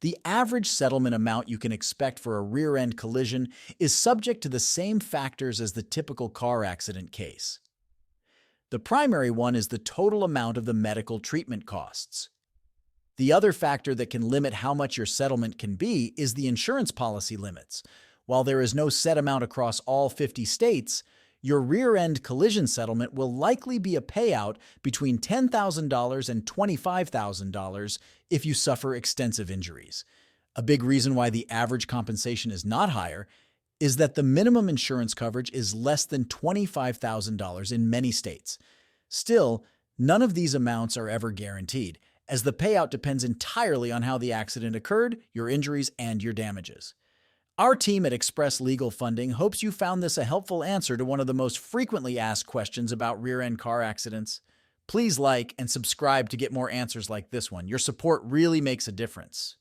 The average settlement amount you can expect for a rear-end collision is subject to the same factors as the typical car accident case. The primary one is the total amount of the medical treatment costs. The other factor that can limit how much your settlement can be is the insurance policy limits. While there is no set amount across all 50 states, your rear-end collision settlement will likely be a payout between $10,000 and $25,000 if you suffer extensive injuries. A big reason why the average compensation is not higher is that the minimum insurance coverage is less than $25,000 in many states. Still, none of these amounts are ever guaranteed, as the payout depends entirely on how the accident occurred, your injuries, and your damages. Our team at Express Legal Funding hopes you found this a helpful answer to one of the most frequently asked questions about rear-end car accidents. Please like and subscribe to get more answers like this one. Your support really makes a difference.